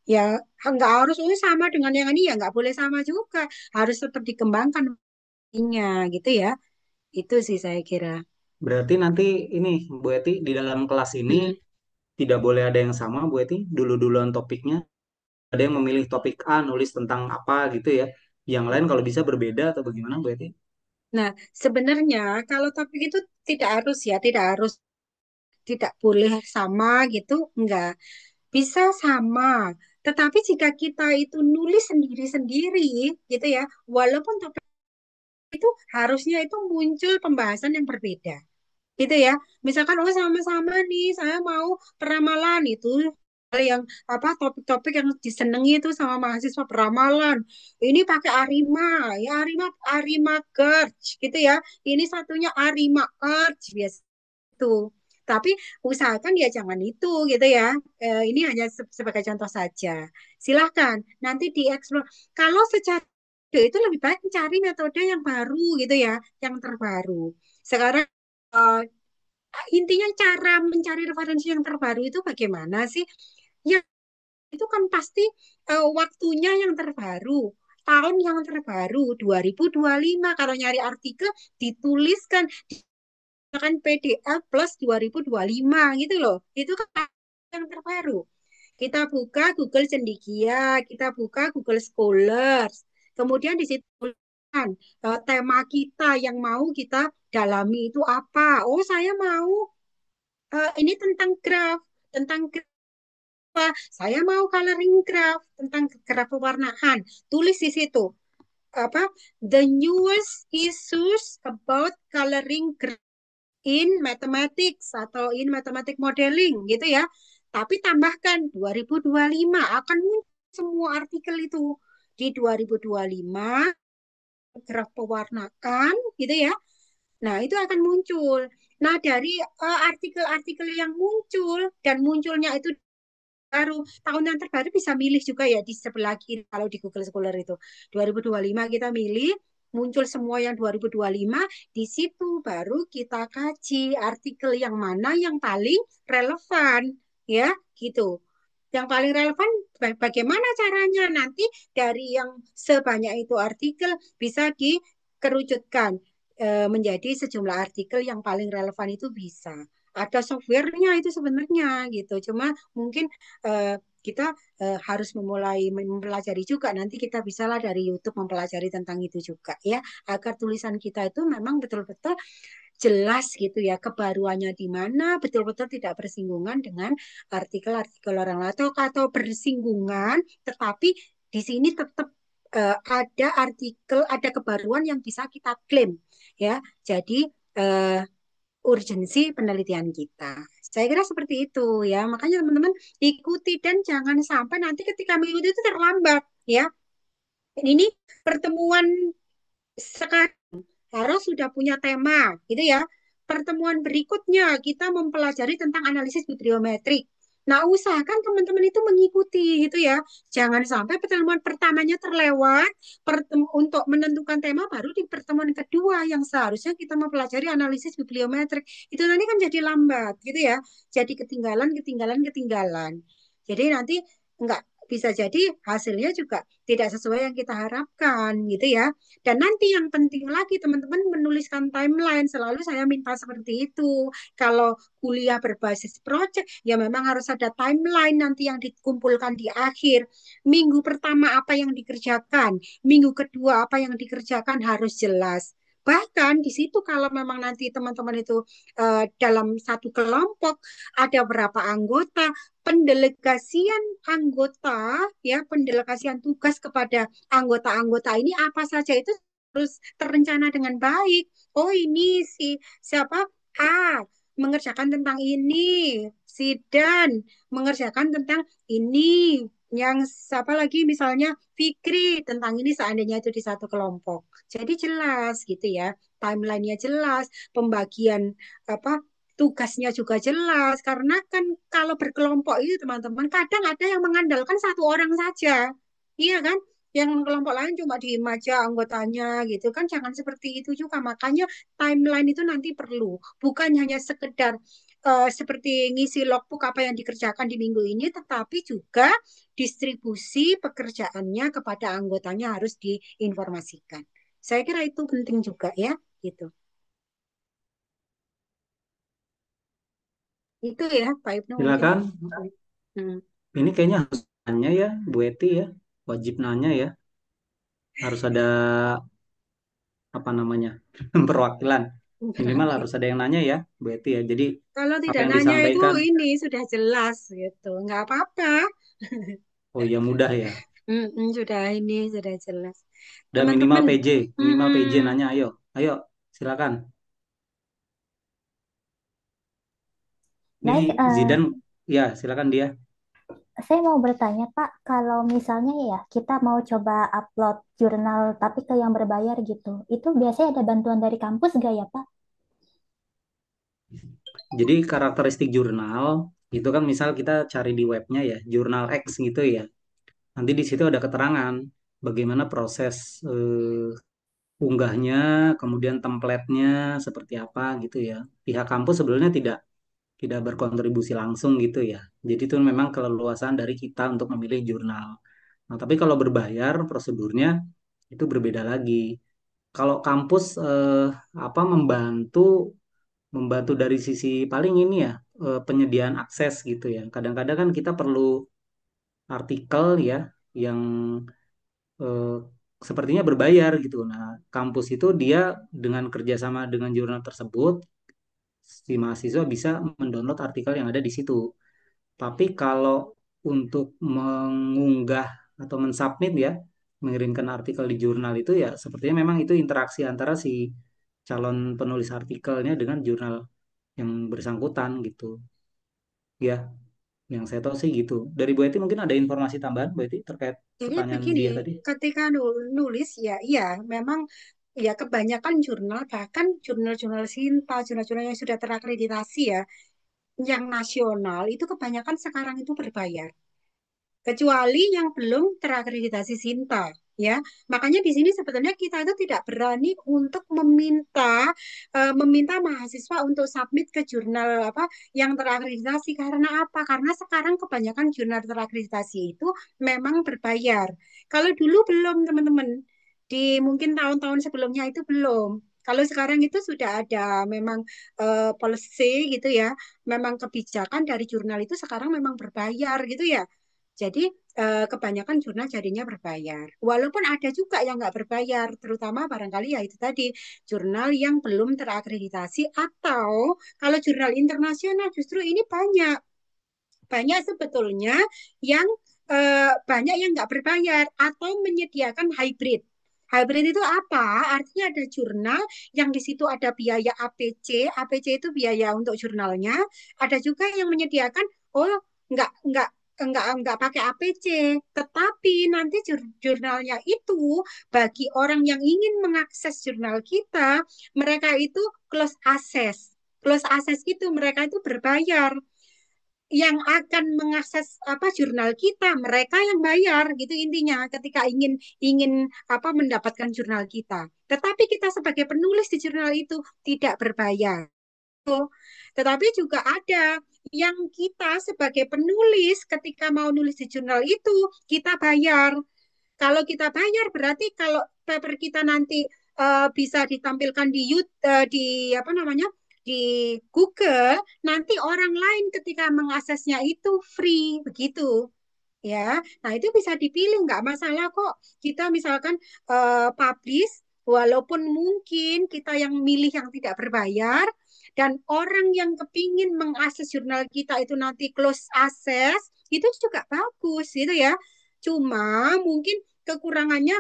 Ya nggak harus sama dengan yang ini ya nggak boleh sama juga. Harus tetap dikembangkan gitu ya. Itu sih saya kira. berarti nanti ini Bu Eti di dalam kelas ini Mm-mm. tidak boleh ada yang sama Bu Eti, dulu-duluan topiknya. Ada yang memilih topik A, nulis tentang apa gitu ya. Yang lain kalau bisa berbeda atau bagaimana Bu Eti? Nah, sebenarnya kalau topik itu tidak harus ya, tidak harus, tidak boleh sama gitu, enggak. Bisa sama. Tetapi jika kita itu nulis sendiri-sendiri gitu ya, walaupun topik itu harusnya itu muncul pembahasan yang berbeda. Gitu ya. Misalkan oh sama-sama nih, saya mau peramalan itu hal yang apa topik-topik yang disenangi itu sama mahasiswa peramalan. Ini pakai Arima, ya Arima Kerch gitu ya. Ini satunya Arima Kerch biasa itu. Tapi usahakan ya jangan itu gitu ya. Ini hanya sebagai contoh saja. Silahkan nanti dieksplor. Kalau secara itu lebih baik mencari metode yang baru gitu ya, yang terbaru. Sekarang eh, intinya cara mencari referensi yang terbaru itu bagaimana sih? Ya itu kan pasti waktunya yang terbaru, tahun yang terbaru 2025. Kalau nyari artikel dituliskan kan PDF plus 2025 gitu loh. Itu kan yang terbaru. Kita buka Google Cendikia, kita buka Google Scholars. Kemudian di situ kan tema kita yang mau kita dalami itu apa? Oh, saya mau ini tentang graph, tentang apa? Saya mau coloring graph, tentang graph pewarnaan. Tulis di situ apa? The newest issues about coloring graph in mathematics atau in mathematic modeling gitu ya. Tapi tambahkan 2025 akan muncul semua artikel itu di 2025 graf pewarnaan gitu ya. Nah, itu akan muncul. Nah, dari artikel-artikel yang muncul dan munculnya itu baru tahun yang terbaru bisa milih juga ya di sebelah kiri kalau di Google Scholar itu 2025 kita milih muncul semua yang 2025 di situ baru kita kaji artikel yang mana yang paling relevan ya gitu. Yang paling relevan bagaimana caranya nanti dari yang sebanyak itu artikel bisa dikerucutkan menjadi sejumlah artikel yang paling relevan itu bisa. Ada softwarenya itu sebenarnya gitu. Cuma mungkin kita harus memulai mempelajari juga. Nanti kita bisalah dari YouTube mempelajari tentang itu juga ya, agar tulisan kita itu memang betul-betul jelas gitu ya, kebaruannya di mana, betul-betul tidak bersinggungan dengan artikel-artikel orang lain atau bersinggungan, tetapi di sini tetap ada artikel, ada kebaruan yang bisa kita klaim ya. Jadi uh, urgensi penelitian kita. Saya kira seperti itu ya. Makanya teman-teman ikuti dan jangan sampai nanti ketika mengikuti itu terlambat ya. Ini pertemuan sekarang harus sudah punya tema gitu ya. Pertemuan berikutnya kita mempelajari tentang analisis bibliometrik. Nah, usahakan teman-teman itu mengikuti gitu ya. Jangan sampai pertemuan pertamanya terlewat untuk menentukan tema baru di pertemuan kedua yang seharusnya kita mempelajari analisis bibliometrik. Itu nanti kan jadi lambat gitu ya. Jadi ketinggalan. Jadi nanti enggak bisa jadi hasilnya juga tidak sesuai yang kita harapkan gitu ya. Dan nanti yang penting lagi teman-teman menuliskan timeline. Selalu saya minta seperti itu. Kalau kuliah berbasis project, ya memang harus ada timeline nanti yang dikumpulkan di akhir. Minggu pertama apa yang dikerjakan, minggu kedua apa yang dikerjakan harus jelas. Bahkan di situ kalau memang nanti teman-teman itu dalam satu kelompok ada berapa anggota, pendelegasian anggota ya, pendelegasian tugas kepada anggota-anggota ini apa saja itu harus terencana dengan baik. Oh ini si siapa A mengerjakan tentang ini, si Dan mengerjakan tentang ini, Yang siapa lagi misalnya Fikri tentang ini seandainya itu di satu kelompok. Jadi jelas gitu ya. Timelinenya jelas, pembagian apa tugasnya juga jelas karena kan kalau berkelompok itu teman-teman kadang ada yang mengandalkan satu orang saja. Iya kan? Yang kelompok lain cuma diem aja anggotanya gitu kan jangan seperti itu juga. Makanya timeline itu nanti perlu bukan hanya sekedar seperti ngisi logbook apa yang dikerjakan di minggu ini, tetapi juga distribusi pekerjaannya kepada anggotanya harus diinformasikan. Saya kira itu penting juga ya, gitu. Itu ya, Pak Ibnu mungkin. Silakan. Hmm. Ini kayaknya harus nanya ya, Bu Eti ya. Wajib nanya ya. Harus ada apa namanya perwakilan. Minimal harus ada yang nanya ya, Bu Eti ya. Jadi Kalau apa tidak yang nanya itu disampaikan, ini sudah jelas gitu, nggak apa-apa. oh ya mudah ya. Sudah ini sudah jelas. Dan minimal Teman-teman, PJ, minimal PJ mm-mm. nanya, ayo, ayo, silakan. Baik, Nih Zidan, ya silakan dia. saya mau bertanya Pak, kalau misalnya ya kita mau coba upload jurnal tapi ke yang berbayar gitu, itu biasanya ada bantuan dari kampus gak ya Pak? Jadi karakteristik jurnal itu kan misal kita cari di webnya ya, jurnal X gitu ya. Nanti di situ ada keterangan bagaimana proses unggahnya, kemudian template-nya seperti apa gitu ya. Pihak kampus sebenarnya tidak berkontribusi langsung gitu ya. Jadi itu memang keleluasaan dari kita untuk memilih jurnal. Nah, tapi kalau berbayar prosedurnya itu berbeda lagi. Kalau kampus apa membantu dari sisi paling ini ya penyediaan akses gitu ya. Kadang-kadang kan kita perlu artikel ya yang eh, sepertinya berbayar gitu. Nah, kampus itu dia dengan kerjasama dengan jurnal tersebut, si mahasiswa bisa mendownload artikel yang ada di situ. Tapi kalau untuk mengunggah atau mensubmit ya, mengirimkan artikel di jurnal itu ya sepertinya memang itu interaksi antara si calon penulis artikelnya dengan jurnal yang bersangkutan gitu. Ya, yang saya tahu sih gitu. Dari Bu Eti mungkin ada informasi tambahan Bu Eti terkait Jadi pertanyaan begini, dia tadi. ketika nulis ya, iya memang ya kebanyakan jurnal bahkan jurnal-jurnal Sinta, jurnal-jurnal yang sudah terakreditasi ya, yang nasional itu kebanyakan sekarang itu berbayar. Kecuali yang belum terakreditasi Sinta, ya. Makanya di sini sebetulnya kita itu tidak berani untuk meminta mahasiswa untuk submit ke jurnal apa yang terakreditasi karena apa? Karena sekarang kebanyakan jurnal terakreditasi itu memang berbayar. Kalau dulu belum, teman-teman. Di mungkin tahun-tahun sebelumnya itu belum. Kalau sekarang itu sudah ada memang policy gitu ya, memang kebijakan dari jurnal itu sekarang memang berbayar gitu ya. Jadi kebanyakan jurnal jadinya berbayar. Walaupun ada juga yang nggak berbayar, terutama barangkali ya itu tadi jurnal yang belum terakreditasi atau kalau jurnal internasional justru ini banyak banyak sebetulnya yang banyak yang nggak berbayar atau menyediakan hybrid. Hybrid itu apa? Artinya ada jurnal yang di situ ada biaya APC. APC itu biaya untuk jurnalnya. Ada juga yang menyediakan, oh nggak nggak pakai APC, tetapi nanti jurnalnya itu bagi orang yang ingin mengakses jurnal kita, mereka itu close access. Close access itu mereka itu berbayar yang akan mengakses apa jurnal kita mereka yang bayar gitu intinya ketika ingin ingin apa mendapatkan jurnal kita tetapi kita sebagai penulis di jurnal itu tidak berbayar tetapi juga ada yang kita sebagai penulis ketika mau nulis di jurnal itu kita bayar kalau kita bayar berarti kalau paper kita nanti bisa ditampilkan di YouTube, di apa namanya di Google, nanti orang lain ketika mengaksesnya itu free begitu ya. Nah itu bisa dipilih nggak masalah kok. Kita misalkan publish walaupun mungkin kita yang milih yang tidak berbayar dan orang yang kepingin mengakses jurnal kita itu nanti close access itu juga bagus gitu ya. Cuma mungkin kekurangannya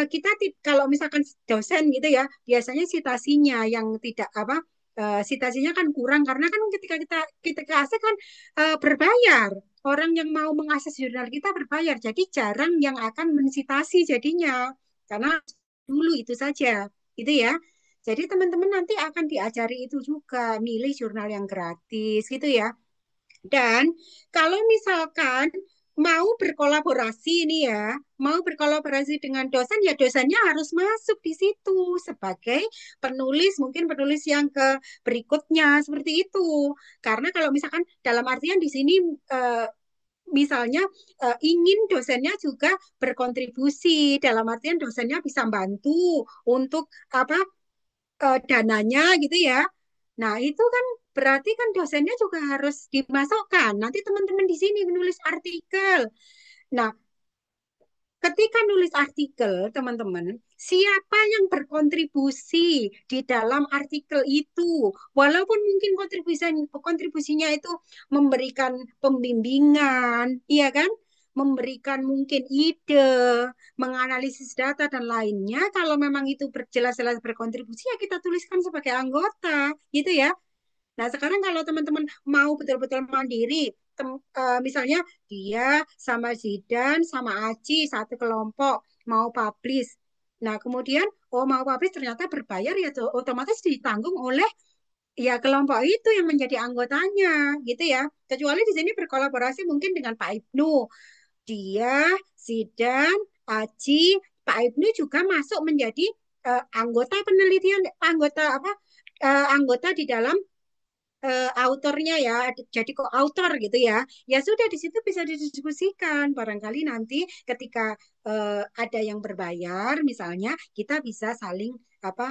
kita kalau misalkan dosen gitu ya biasanya citasinya yang tidak apa citasinya kan kurang karena kan ketika akses kan berbayar. Orang yang mau mengakses jurnal kita berbayar, jadi jarang yang akan mensitasi jadinya karena dulu itu saja, gitu ya. Jadi teman-teman nanti akan diajari itu juga, milih jurnal yang gratis gitu ya. Dan kalau misalkan mau berkolaborasi nih ya, mau berkolaborasi dengan dosen, ya dosennya harus masuk di situ sebagai penulis, mungkin penulis yang ke berikutnya seperti itu. Karena kalau misalkan dalam artian di sini misalnya ingin dosennya juga berkontribusi, dalam artian dosennya bisa bantu untuk apa dananya gitu ya. Nah, itu kan berarti kan dosennya juga harus dimasukkan. Nanti teman-teman di sini menulis artikel. Nah, ketika nulis artikel, teman-teman, siapa yang berkontribusi di dalam artikel itu? Walaupun mungkin kontribusinya itu memberikan pembimbingan, iya kan? Memberikan mungkin ide, menganalisis data dan lainnya. Kalau memang itu jelas-jelas berkontribusi, ya kita tuliskan sebagai anggota, gitu ya. Nah, sekarang kalau teman-teman mau betul-betul mandiri, misalnya dia sama Zidan, sama Aci, satu kelompok mau publish. Nah, kemudian, oh mau publish ternyata berbayar, ya otomatis ditanggung oleh ya kelompok itu yang menjadi anggotanya, gitu ya. Kecuali di sini berkolaborasi mungkin dengan Pak Ibnu. Dia, Zidan, Aci, Pak Ibnu juga masuk menjadi anggota penelitian, anggota apa? Anggota di dalam autornya ya, jadi kok autor gitu ya. Ya sudah di situ bisa didiskusikan. Barangkali nanti ketika ada yang berbayar, misalnya kita bisa saling apa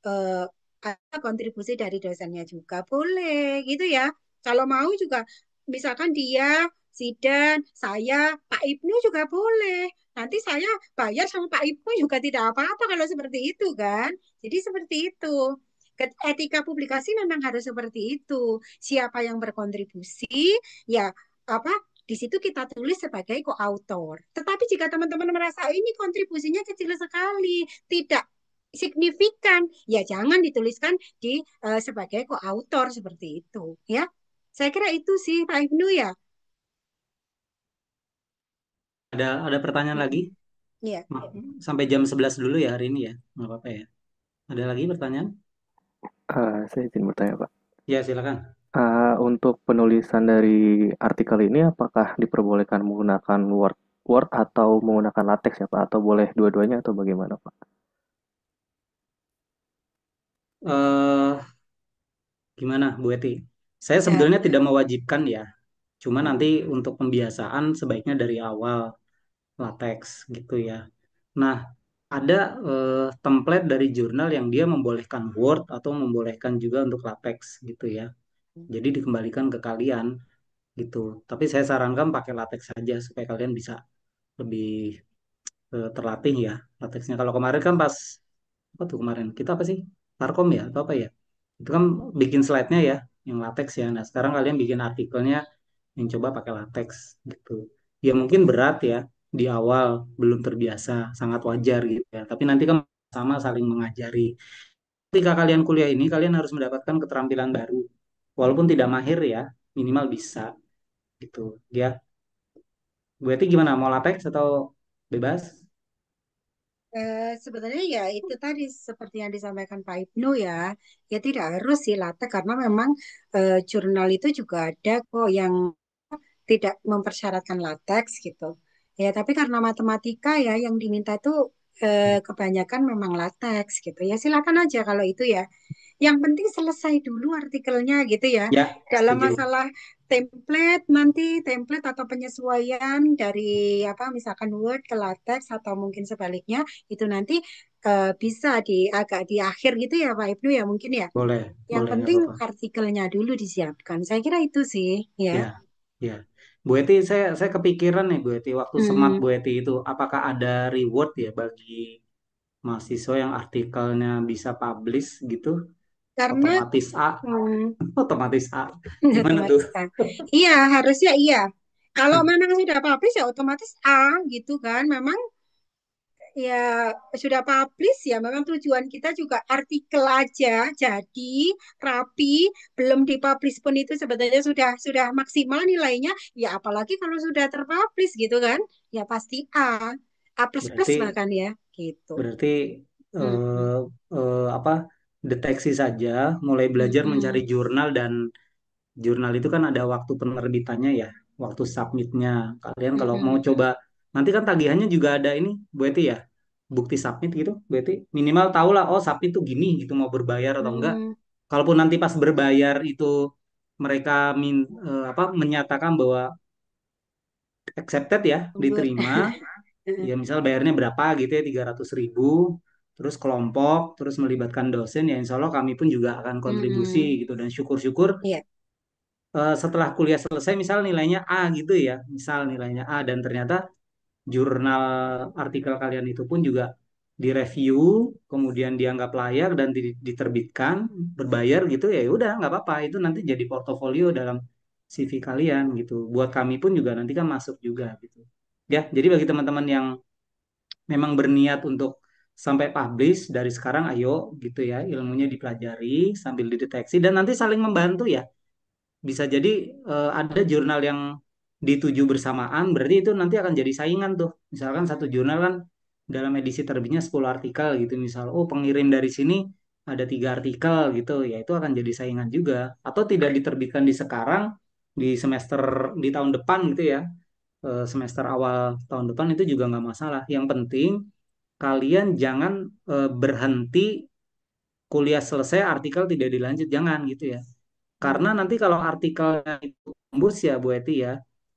eh, ada kontribusi dari dosennya juga boleh gitu ya. Kalau mau juga misalkan dia, Sidan, saya, Pak Ibnu juga boleh. Nanti saya bayar sama Pak Ibnu juga tidak apa-apa kalau seperti itu kan. Jadi seperti itu. Etika publikasi memang harus seperti itu. Siapa yang berkontribusi, ya apa di situ kita tulis sebagai koautor. Tetapi jika teman-teman merasa ini kontribusinya kecil sekali, tidak signifikan, ya jangan dituliskan di sebagai koautor seperti itu, ya. Saya kira itu sih Pak Ibnu ya. Ada pertanyaan lagi? Iya. Sampai jam 11 dulu ya hari ini ya. Nggak apa-apa ya. Ada lagi pertanyaan? Saya izin bertanya, Pak. Ya, silakan. Untuk penulisan dari artikel ini apakah diperbolehkan menggunakan Word, Word atau menggunakan LaTeX ya, Pak? Atau boleh dua-duanya atau bagaimana, Pak? eh Gimana, Bu Eti? Saya Eh, sebetulnya tidak mewajibkan ya. Cuma nanti untuk pembiasaan sebaiknya dari awal latex gitu ya. Nah, ada template dari jurnal yang dia membolehkan Word atau membolehkan juga untuk latex gitu ya. Jadi dikembalikan ke kalian gitu. Tapi saya sarankan pakai latex saja supaya kalian bisa lebih terlatih ya latexnya. Kalau kemarin kan pas apa tuh kemarin kita apa sih Tarkom ya atau apa ya? Itu kan bikin slide-nya ya yang latex ya. Nah sekarang kalian bikin artikelnya yang coba pakai latex gitu. Ya mungkin berat ya di awal belum terbiasa sangat wajar gitu ya. Tapi nanti kan sama saling mengajari. Ketika kalian kuliah ini kalian harus mendapatkan keterampilan baru. Walaupun tidak mahir ya minimal bisa gitu. Ya, berarti gimana? Mau latex atau bebas? Sebenarnya ya itu tadi seperti yang disampaikan Pak Ibnu ya, ya tidak harus sih latte karena memang jurnal itu juga ada kok yang tidak mempersyaratkan latex gitu. Ya, tapi karena matematika ya yang diminta itu kebanyakan memang latex gitu. Ya silakan aja kalau itu ya. Yang penting selesai dulu artikelnya gitu ya. Ya, Dalam setuju. masalah template nanti template atau penyesuaian dari apa misalkan Word ke latex atau mungkin sebaliknya itu nanti bisa agak di akhir gitu ya Pak Ibnu ya mungkin ya. Boleh, Yang boleh, nggak penting apa-apa. artikelnya dulu disiapkan. Saya kira itu sih ya. Ya, ya. Bu Eti, saya kepikiran nih Bu Eti, waktu semat Hmm, Bu Eti itu, apakah ada reward ya bagi mahasiswa yang artikelnya bisa publish gitu, karena otomatis A, hmm, otomatis A. Gimana tuh? otomatis A. Iya, harusnya iya. Kalau memang sudah publish ya otomatis A gitu kan. Memang ya sudah publish ya memang tujuan kita juga artikel aja jadi rapi belum dipublish pun itu sebetulnya sudah maksimal nilainya ya apalagi kalau sudah terpublish gitu kan ya pasti A plus plus Berarti bahkan ya gitu. berarti Mm-mm. eh, apa deteksi saja, mulai belajar mencari Mm-mm. jurnal dan jurnal itu kan ada waktu penerbitannya ya, waktu submitnya. Kalian kalau mau Mm-mm. coba, nanti kan tagihannya juga ada ini, Bu Eti ya, bukti submit gitu, Bu Eti. Minimal tahu lah, oh submit tuh gini gitu, mau berbayar atau enggak. Mm. Kalaupun nanti pas berbayar itu mereka menyatakan bahwa accepted ya, Mundur. diterima, ya misal bayarnya berapa gitu ya, 300.000, terus kelompok, terus melibatkan dosen, ya insya Allah kami pun juga akan kontribusi Mm-mm. gitu. Dan syukur-syukur Iya. setelah kuliah selesai misal nilainya A gitu ya, misal nilainya A dan ternyata jurnal artikel kalian itu pun juga direview, kemudian dianggap layak dan diterbitkan berbayar gitu ya udah nggak apa-apa itu nanti jadi portofolio dalam CV kalian gitu. Buat kami pun juga nanti kan masuk juga gitu. Ya, jadi bagi teman-teman yang memang berniat untuk sampai publish dari sekarang ayo gitu ya ilmunya dipelajari sambil dideteksi dan nanti saling membantu ya bisa jadi ada jurnal yang dituju bersamaan, berarti itu nanti akan jadi saingan tuh. Misalkan satu jurnal kan dalam edisi terbitnya 10 artikel gitu, misal, oh pengirim dari sini ada 3 artikel gitu, ya itu akan jadi saingan juga. Atau tidak diterbitkan di sekarang, di semester, di tahun depan gitu ya, semester awal tahun depan itu juga nggak masalah. Yang penting kalian jangan berhenti kuliah selesai artikel tidak dilanjut, jangan gitu ya. Karena Mm. nanti kalau artikelnya itu tembus ya Bu Eti ya,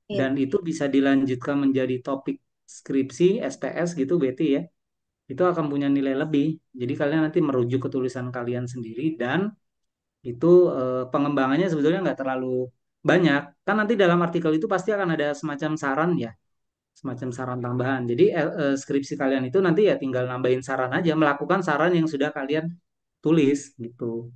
Iya. dan itu bisa dilanjutkan menjadi topik skripsi, STS gitu Bu Eti ya, itu akan punya nilai lebih. Jadi kalian nanti merujuk ke tulisan kalian sendiri dan itu pengembangannya sebetulnya nggak terlalu banyak. Kan nanti dalam artikel itu pasti akan ada semacam saran ya, semacam saran tambahan. Jadi skripsi kalian itu nanti ya tinggal nambahin saran aja, melakukan saran yang sudah kalian tulis gitu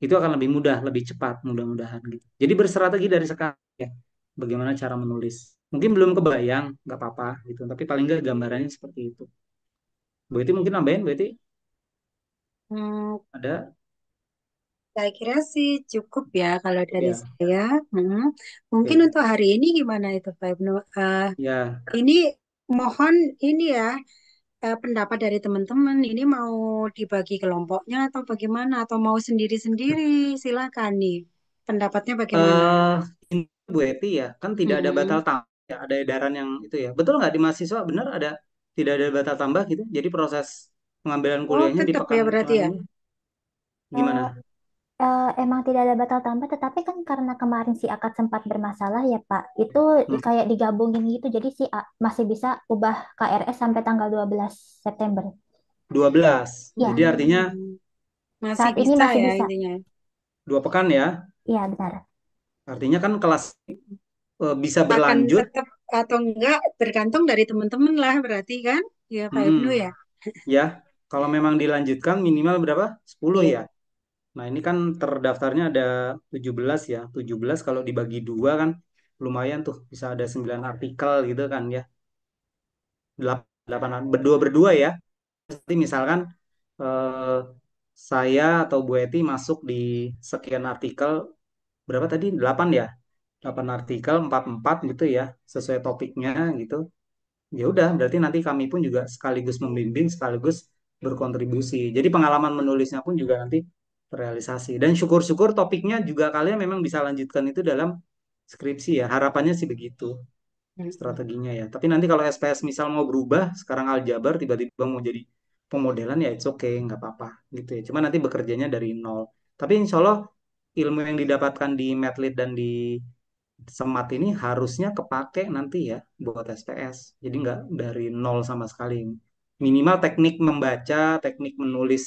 itu akan lebih mudah, lebih cepat, mudah-mudahan gitu. Jadi berstrategi dari sekarang ya, bagaimana cara menulis. Mungkin belum kebayang, nggak apa-apa gitu, tapi paling nggak gambarannya seperti itu. Bu Iti mungkin nambahin, Bu Iti Hmm, ada? saya kira sih cukup ya kalau dari Ya, saya. Hmm. Mungkin oke. untuk hari ini gimana itu Pak Ibnu? Ya, Ini mohon ini ya pendapat dari teman-teman. Ini mau dibagi kelompoknya atau bagaimana? Atau mau sendiri-sendiri? Silakan nih. Pendapatnya bagaimana? eh ini Bu Eti ya, kan tidak ada batal Mm-mm. tambah, ya, ada edaran yang itu ya. Betul nggak di mahasiswa benar ada tidak ada batal tambah gitu? Jadi proses pengambilan Oh, kuliahnya di tetap pekan ya berarti pekan ya. ini Eh, gimana? emang tidak ada batal tambah, tetapi kan karena kemarin si akad sempat bermasalah ya Pak, itu Hmm, kayak digabungin gitu, jadi si A masih bisa ubah KRS sampai tanggal 12 September. 12. Jadi Ya, artinya Hmm. Masih saat ini bisa masih ya bisa. intinya. 2 pekan ya. Iya, benar. Artinya kan kelas bisa Akan berlanjut. tetap atau enggak bergantung dari teman-teman lah berarti kan? Ya Pak Ibnu Mm-mm. ya. Ya, kalau memang dilanjutkan minimal berapa? 10 Iya. ya. Nah, ini kan terdaftarnya ada 17 ya. 17 kalau dibagi 2 kan lumayan tuh. Bisa ada 9 artikel gitu kan ya. 8, berdua-berdua ya. Nanti misalkan eh, saya atau Bu Eti masuk di sekian artikel. Berapa tadi? 8 ya? 8 artikel, 4-4 gitu ya. Sesuai topiknya gitu. Ya udah berarti nanti kami pun juga sekaligus membimbing sekaligus berkontribusi jadi pengalaman menulisnya pun juga nanti terrealisasi dan syukur-syukur topiknya juga kalian memang bisa lanjutkan itu dalam skripsi ya harapannya sih begitu Mm-mm. strateginya ya tapi nanti kalau SPS misal mau berubah sekarang aljabar tiba-tiba mau jadi pemodelan ya it's okay nggak apa-apa gitu ya cuma nanti bekerjanya dari nol tapi insya Allah ilmu yang didapatkan di Medlit dan di Semat ini harusnya kepake nanti ya buat SPS. Jadi nggak dari nol sama sekali. Minimal teknik membaca, teknik menulis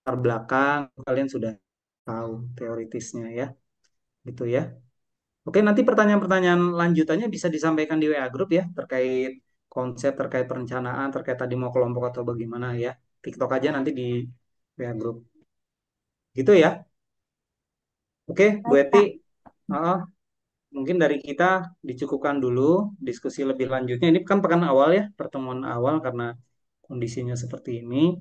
latar belakang, kalian sudah tahu teoritisnya ya. Gitu ya. Oke, nanti pertanyaan-pertanyaan lanjutannya bisa disampaikan di WA grup ya, terkait konsep, terkait perencanaan, terkait tadi mau kelompok atau bagaimana ya. TikTok aja nanti di WA grup. Gitu ya. Oke, Bu Baik, Eti. Pak. Heeh. Mungkin dari kita dicukupkan dulu diskusi lebih lanjutnya. Ini kan pekan awal ya, pertemuan awal karena kondisinya seperti ini,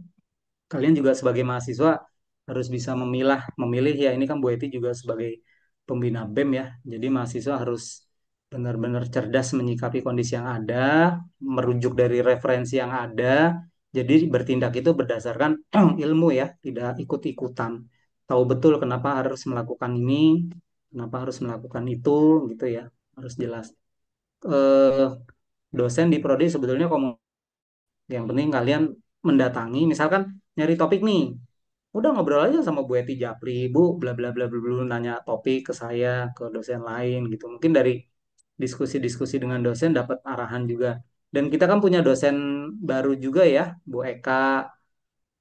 kalian juga sebagai mahasiswa harus bisa memilih ya. Ini kan Bu Eti juga sebagai pembina BEM ya. Jadi mahasiswa harus benar-benar cerdas menyikapi kondisi yang ada, merujuk dari referensi yang ada. Jadi bertindak itu berdasarkan ilmu ya, tidak ikut-ikutan. Tahu betul kenapa harus melakukan ini, kenapa harus melakukan itu, gitu ya. Harus jelas. Eh, Dosen di prodi sebetulnya yang penting kalian mendatangi, misalkan nyari topik nih, udah ngobrol aja sama Bu Eti Japri, Bu, bla bla bla bla bla, nanya topik ke saya, ke dosen lain gitu. Mungkin dari diskusi-diskusi dengan dosen dapat arahan juga. Dan kita kan punya dosen baru juga ya, Bu Eka,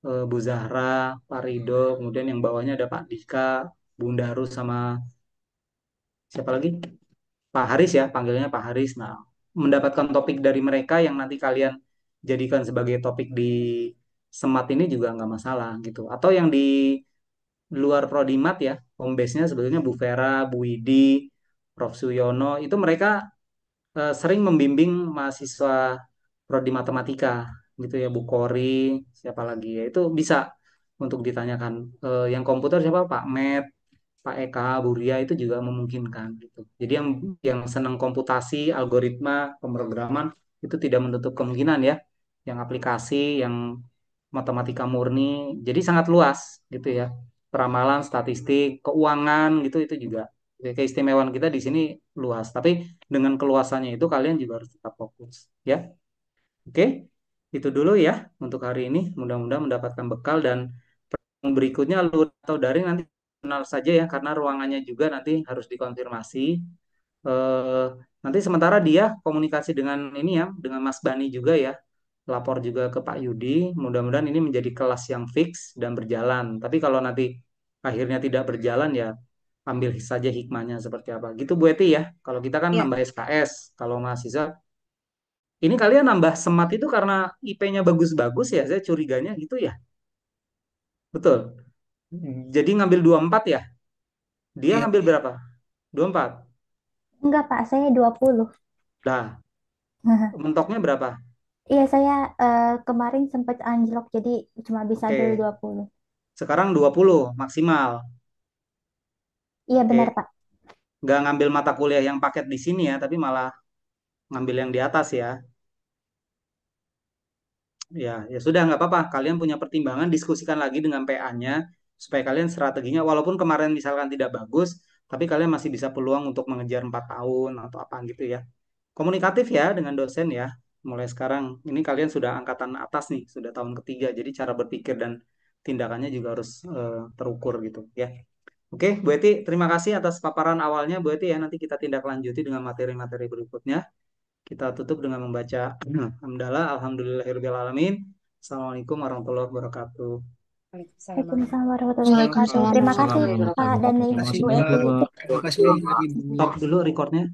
Bu Zahra, Pak Rido, kemudian yang bawahnya ada Pak Dika, Bunda Darus sama siapa lagi? Pak Haris ya, panggilnya Pak Haris. Nah, mendapatkan topik dari mereka yang nanti kalian jadikan sebagai topik di Semat ini juga nggak masalah gitu. Atau yang di luar Prodimat ya, home base-nya sebetulnya Bu Vera, Bu Widi, Prof. Suyono, itu mereka sering membimbing mahasiswa Prodi Matematika gitu ya, Bu Kori, siapa lagi ya, itu bisa untuk ditanyakan. Yang komputer siapa? Pak Met, Pak Eka, Bu Ria itu juga memungkinkan gitu. Jadi yang senang komputasi, algoritma, pemrograman itu tidak menutup kemungkinan ya. Yang aplikasi, yang matematika murni, jadi sangat luas gitu ya. Peramalan, statistik, keuangan gitu itu juga. Ya, keistimewaan kita di sini luas. Tapi dengan keluasannya itu kalian juga harus tetap fokus ya. Oke, itu dulu ya untuk hari ini. Mudah-mudahan mendapatkan bekal dan berikutnya luar atau daring nanti kenal saja ya karena ruangannya juga nanti harus dikonfirmasi. Eh, Nanti sementara dia komunikasi dengan ini ya, dengan Mas Bani juga ya, lapor juga ke Pak Yudi. Mudah-mudahan ini menjadi kelas yang fix dan berjalan. Tapi kalau nanti akhirnya tidak berjalan ya ambil saja hikmahnya seperti apa. Gitu Bu Eti ya. Kalau kita kan Ya, nambah SKS, kalau mahasiswa ini kalian nambah semat itu karena IP-nya bagus-bagus ya, saya curiganya gitu ya. Betul. Jadi ngambil 24 ya. Dia Iya, ngambil berapa? 24. Enggak, Pak, saya 20. Nah, mentoknya berapa? Iya, saya kemarin sempat anjlok, jadi cuma bisa ambil Oke. 20. Sekarang 20 maksimal. Iya, benar, Oke. Pak. Nggak ngambil mata kuliah yang paket di sini ya, tapi malah ngambil yang di atas ya. Ya, ya sudah nggak apa-apa. Kalian punya pertimbangan, diskusikan lagi dengan PA-nya supaya kalian strateginya, walaupun kemarin misalkan tidak bagus, tapi kalian masih bisa peluang untuk mengejar 4 tahun atau apa gitu ya. Komunikatif ya dengan dosen ya. Mulai sekarang ini kalian sudah angkatan atas nih, sudah tahun ketiga, jadi cara berpikir dan tindakannya juga harus terukur gitu ya. Oke, Bu Eti, terima kasih atas paparan awalnya, Bu Eti ya. Nanti kita tindak lanjuti dengan materi-materi berikutnya. Kita tutup dengan membaca Hamdalah, Alhamdulillahirabbil alamin. Assalamualaikum warahmatullahi wabarakatuh. Waalaikumsalam. Waalaikumsalam warahmatullahi wabarakatuh. Waalaikumsalam Terima Waalaikumsalam kasih, warahmatullahi Pak warahmatullahi dan wabarakatuh. wabarakatuh. Ibu Makasih Eti. Mbak. Terima kasih Ibu. Stop dulu recordnya.